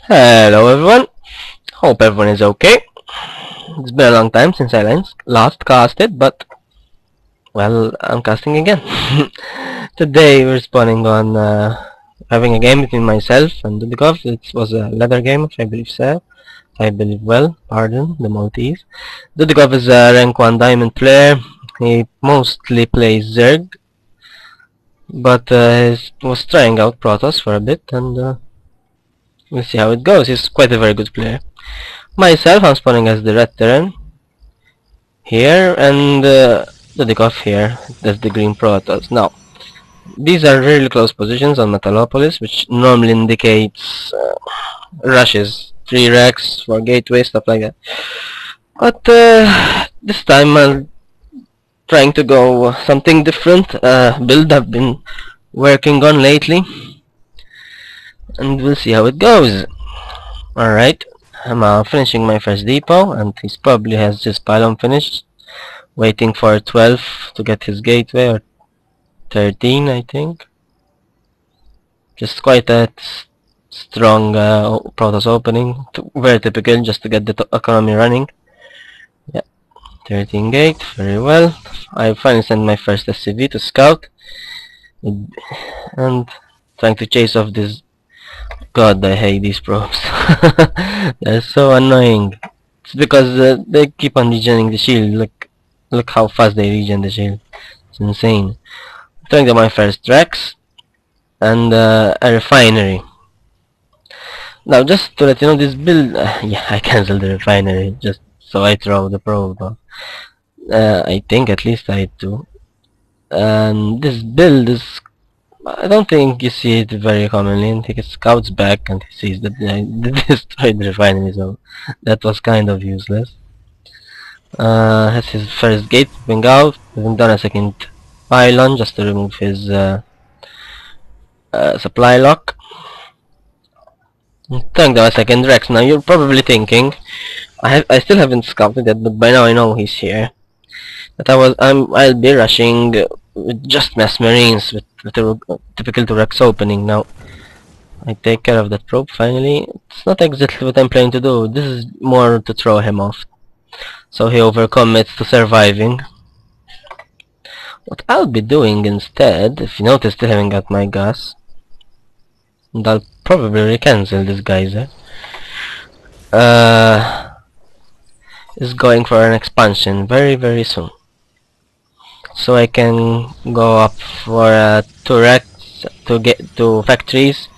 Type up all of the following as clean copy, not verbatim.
Hello everyone, hope everyone is okay. It's been a long time since I last casted, but well, I'm casting again. Today we're spawning on having a game between myself and Dudikov. It was a leather game, if I believe so. I believe well, pardon the Maltese. Dudikov is a rank 1 diamond player. He mostly plays Zerg, but he was trying out Protoss for a bit, and we'll see how it goes. He's quite a very good player. Myself, I'm spawning as the red Terran here, and the Dikov here. That's the green Protoss. Now, these are really close positions on Metalopolis, which normally indicates rushes, 3 racks for gateway, stuff like that. But this time I'm trying to go something different, build I've been working on lately, and we'll see how it goes. Alright, I'm finishing my first depot, and he probably has his pylon finished, waiting for 12 to get his gateway, or 13 I think. Just quite a strong Protoss opening, very typical just to get the economy running. Yeah, 13 gate, very well. I finally sent my first SCV to scout, and trying to chase off this. God, I hate these probes. They're so annoying. It's because they keep on regening the shield. Look how fast they regen the shield. It's insane. I'm trying to my first tracks and a refinery. Now, just to let you know, this build, yeah, I cancelled the refinery just so I throw the probe. I think at least I do. And this build is, I don't think you see it very commonly. I think it scouts back and he sees that I destroyed the refinery, so that was kind of useless. Has his first gate moving out. We've done a second pylon just to remove his supply lock. Thank the second Rex. Now you're probably thinking, I still haven't scouted it, but by now I know he's here. That I'll be rushing with just mass marines with a typical to Rex opening. Now I take care of that probe finally. It's not exactly what I'm planning to do. This is more to throw him off, so he overcommits to surviving. What I'll be doing instead, if you notice, still haven't got my gas, and I'll probably cancel this geyser. Is going for an expansion very soon, so I can go up for 2 racks to get to factories,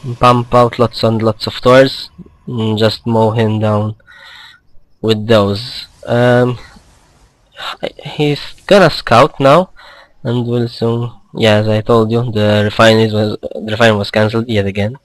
and pump out lots and lots of doors, and just mow him down with those. He's gonna scout now, and will soon. Yeah, as I told you, the refinery was cancelled yet again.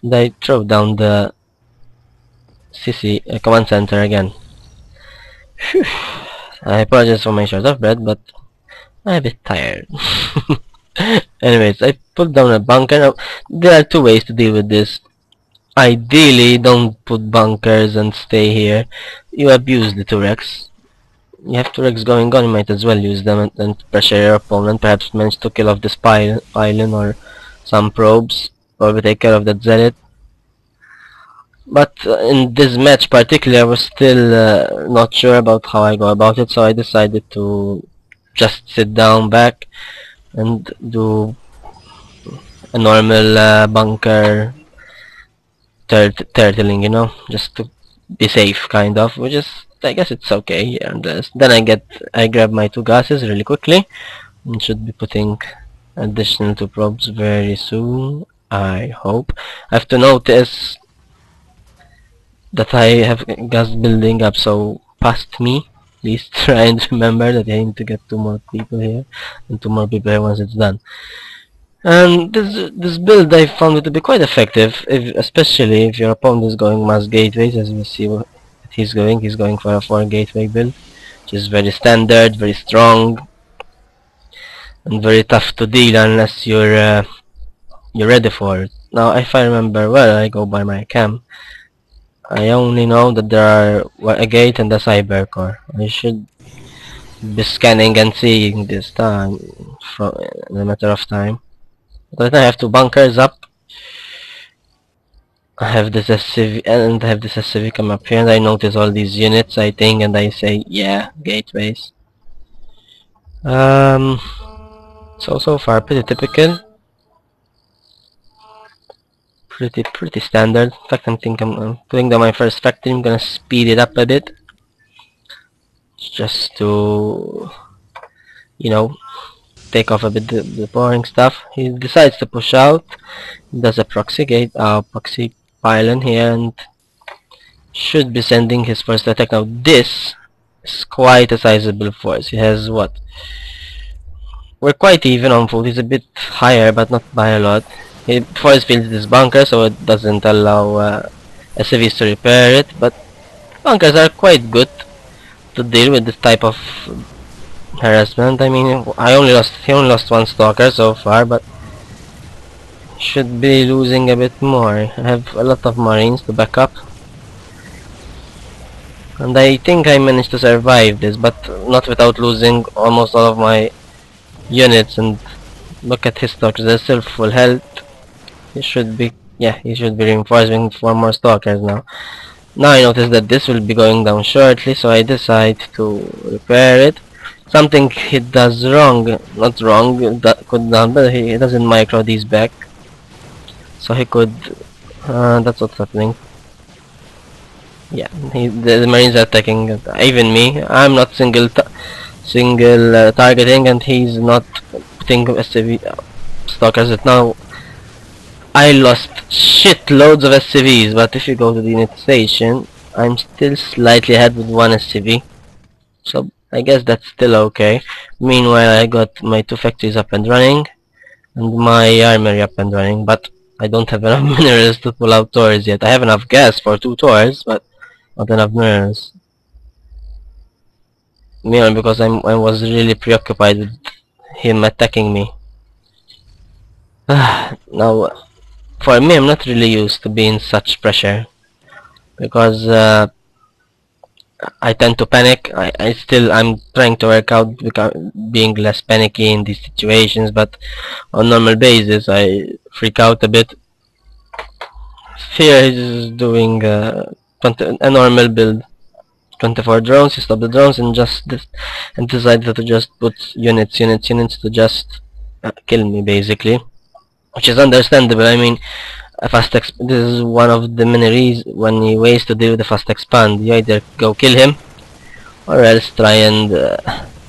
And I throw down the CC command center again. Phew. I apologize for my short of breath, but I'm a bit tired. Anyways, I put down a bunker. Now, there are 2 ways to deal with this. Ideally, don't put bunkers and stay here. You abuse the turrets. You have turrets going on, you might as well use them and pressure your opponent. Perhaps manage to kill off this pylon or some probes, or we take care of that zealot. But in this match particularly, I was still not sure about how I go about it, so I decided to just sit down back and do a normal bunker turtling, you know, just to be safe, kind of, which is, I guess it's okay. Yeah, and then I grab my 2 gases really quickly, and should be putting additional 2 probes very soon, I hope. I have to notice that I have gas building up so past me. Please try and remember that I need to get 2 more people here, and 2 more people here once it's done. And this build I found it to be quite effective, especially if your opponent is going mass gateways, as we see what he's going. He's going for a 4 gateway build, which is very standard, very strong, and very tough to deal unless you're ready for it. Now, if I remember well, I go by my cam. I only know that there are a gate and a cyber core. I should be scanning and seeing this time in a matter of time. But I have 2 bunkers up, I have this SCV and I have this SCV come up here, and I notice all these units, I think, and I say, yeah, gateways. Um, so far pretty typical, pretty standard. In fact, I'm putting down my first factory. I'm gonna speed it up a bit, just to, you know, take off a bit the boring stuff. He decides to push out. He does a proxy gate, proxy pylon here, and should be sending his first attack. Now this is quite a sizable force. He has what? We're quite even on food. He's a bit higher, but not by a lot. He force fields this bunker, so it doesn't allow SCVs to repair it. But bunkers are quite good to deal with this type of harassment. I mean, he only lost one stalker so far, but should be losing a bit more. I have a lot of marines to back up, and I think I managed to survive this, but not without losing almost all of my units. And look at his stalkers, they're still full health. He should be reinforcing 4 more stalkers now. Now I notice that this will be going down shortly, so I decide to repair it. Something he does wrong, not wrong, that could done, but he doesn't micro these back. So he could, that's what's happening. Yeah, the marines are attacking, even me. I'm not targeting, and he's not putting SCV stalkers. But now I lost shitloads of SCVs, but if you go to the unit station, I'm still slightly ahead with 1 SCV. So I guess that's still okay. Meanwhile, I got my 2 factories up and running, and my armory up and running, but I don't have enough minerals to pull out towers yet. I have enough gas for 2 towers, but not enough minerals. Meanwhile, because I was really preoccupied with him attacking me. Now, for me, I'm not really used to being such pressure, because I tend to panic. I'm trying to work out being less panicky in these situations, but on normal basis I freak out a bit. Here he's doing a normal build. 24 drones, he stopped the drones and and decided to just put units to just kill me, basically. Which is understandable. I mean, this is one of the many reasons when he ways to deal with the fast expand. You either go kill him, or else try and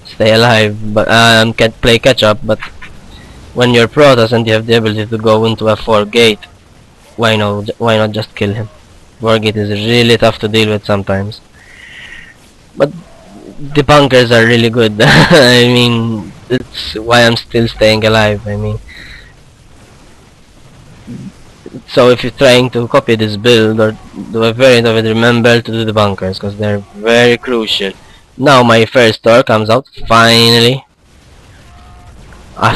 stay alive, but can't play catch up. But when you're protoss and you have the ability to go into a 4 gate, why not just kill him? 4 gate is really tough to deal with sometimes, but the bunkers are really good. I mean, that's why I'm still staying alive. I mean, so if you're trying to copy this build or do a variant of it, remember to do the bunkers, because they're very crucial. Now my first tour comes out, finally.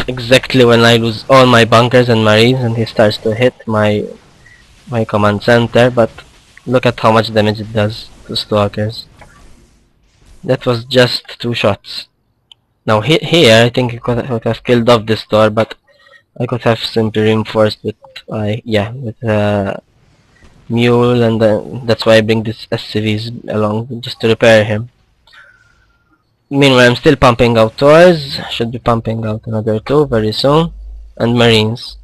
Exactly when I lose all my bunkers and marines, and he starts to hit my command center, but look at how much damage it does to stalkers. That was just 2 shots. Now here I think he could have killed off this tour, but I could have simply reinforced with mule, and that's why I bring this SCVs along, just to repair him. Meanwhile, I'm still pumping out tours. Should be pumping out another 2 very soon, and marines.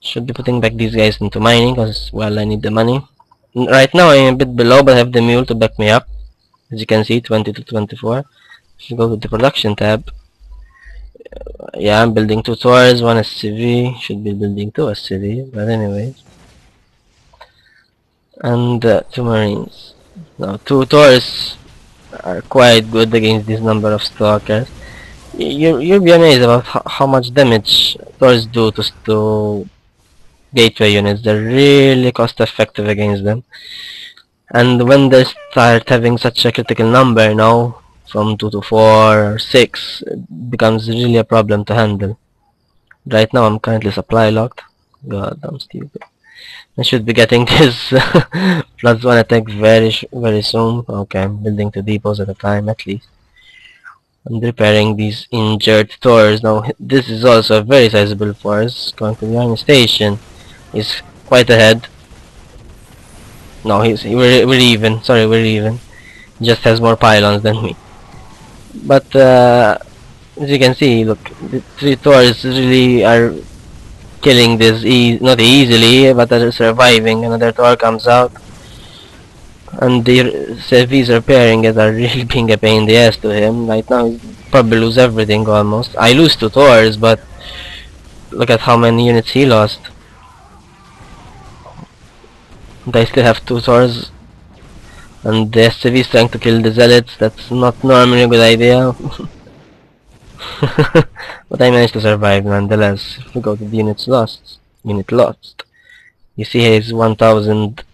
Should be putting back these guys into mining, because, well, I need the money. Right now I'm a bit below, but I have the mule to back me up. As you can see, 20 to 24. If you go to the production tab, yeah, I'm building 2 tours, 1 SCV. Should be building 2 SCV, but anyways. And 2 marines. Now 2 tours are quite good against this number of stalkers. You'll be amazed about how much damage tours do to gateway units. They're really cost effective against them. And when they start having such a critical number now, from 2 to 4 or 6, it becomes really a problem to handle. Right now I'm currently supply locked. God, I'm stupid. I should be getting this +1 attack very soon. Okay, I'm building 2 depots at a time at least. And repairing these injured tours. Now this is also a very sizable force. Going to the army station is quite ahead. No, we're even. Sorry, we're even. He just has more pylons than me. But as you can see, look, the 3 Thors really are killing this not easily, but are surviving. Another Thor comes out, and the CVs repairing it are really being a pain in the ass to him. Right now, he probably lose everything almost. I lose 2 Thors, but look at how many units he lost. And I still have 2 Thors, and the SCV is trying to kill the Zealots. That's not normally a good idea. But I managed to survive nonetheless. If we go to the unit lost. You see he's 1000,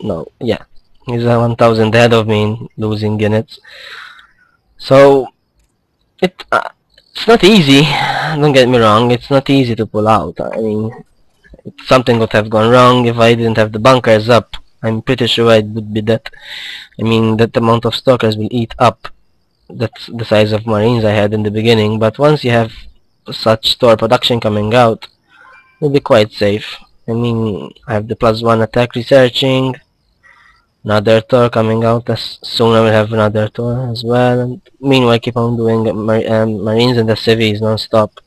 no, yeah. He's 1000 ahead of me in losing units. So, it's not easy, don't get me wrong, it's not easy to pull out. I mean, something would have gone wrong if I didn't have the bunkers up. I'm pretty sure I would be dead. I mean, that amount of stalkers will eat up that's the size of marines I had in the beginning, but once you have such store production coming out, you'll be quite safe. I mean, I have the +1 attack researching, another tour coming out, as soon I will have another tour as well, and meanwhile I keep on doing marines and the civvies non-stop.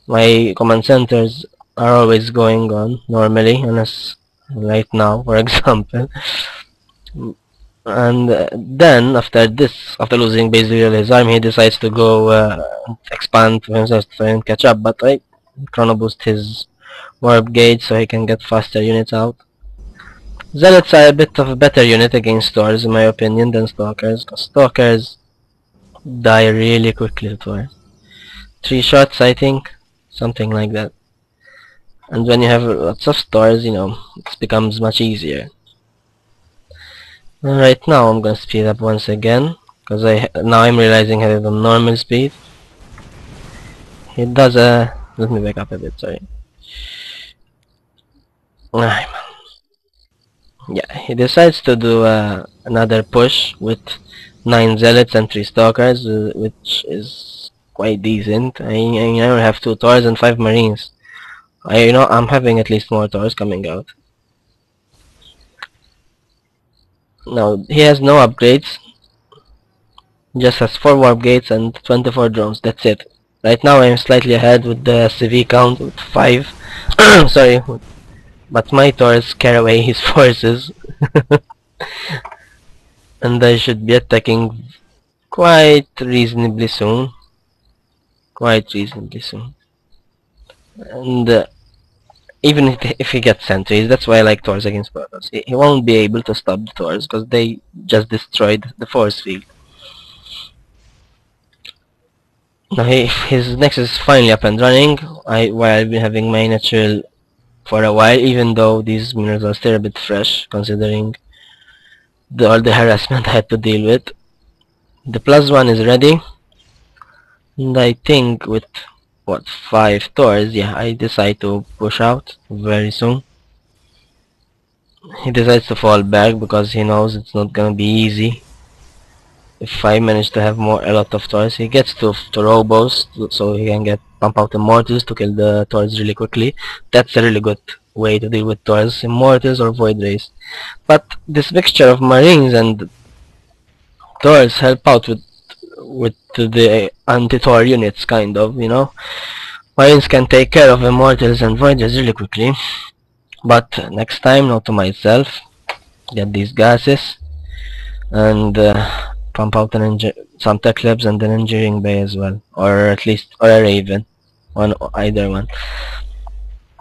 My command centers are always going on, normally, unless right now, for example. And then after losing basically all his army, he decides to go expand for himself to try and catch up. But I chrono boost his warp gauge so he can get faster units out. Zealots are a bit of a better unit against Thors in my opinion than Stalkers, because Stalkers die really quickly to Thors. 3 shots I think, something like that. And when you have lots of stars, you know, it becomes much easier. Right now I'm gonna speed up once again, because now I'm realizing I have it on normal speed. It does let me back up a bit, sorry. Yeah, he decides to do another push with 9 zealots and 3 stalkers, which is quite decent. I now have 2 Thors and 5 marines. I'm having at least more Thors coming out. Now he has no upgrades, just has 4 warp gates and 24 drones. That's it. Right now I'm slightly ahead with the CV count with 5. Sorry, but my Thors carry away his forces. And I should be attacking quite reasonably soon. Quite reasonably soon. And even if he gets sentries, that's why I like Thors against protoss. He won't be able to stop the Thors because they just destroyed the force field. Now his nexus is finally up and running, while I've been having my natural for a while, even though these minerals are still a bit fresh, considering all the harassment I had to deal with. The +1 is ready, and I think with, what, 5 Thors, yeah, I decide to push out very soon. He decides to fall back because he knows it's not gonna be easy. If I manage to have a lot of Thors, he gets to robos, so he can pump out immortals to kill the Thors really quickly. That's a really good way to deal with Thors, immortals or void rays. But this mixture of marines and Thors help out with the anti-Thor units, kind of, you know. Marines can take care of immortals and void rays really quickly. But next time, note to myself, get these gases and pump out some tech labs and an engineering bay as well, or at least a raven, either one.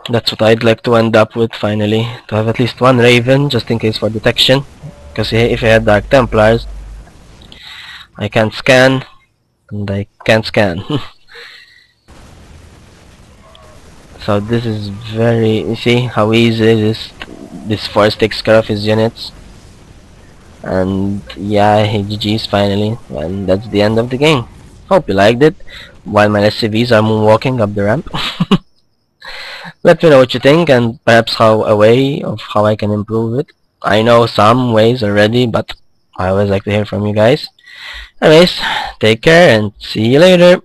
That's what I'd like to end up with finally, to have at least one raven just in case for detection, because if I had Dark Templars I can't scan, and I can't scan. So this is you see how easy this force takes care of his units. And yeah, he GG's finally, and that's the end of the game. Hope you liked it, while my SCVs are moonwalking up the ramp. Let me know what you think, and perhaps a way of how I can improve it. I know some ways already, but I always like to hear from you guys. Anyways, take care and see you later.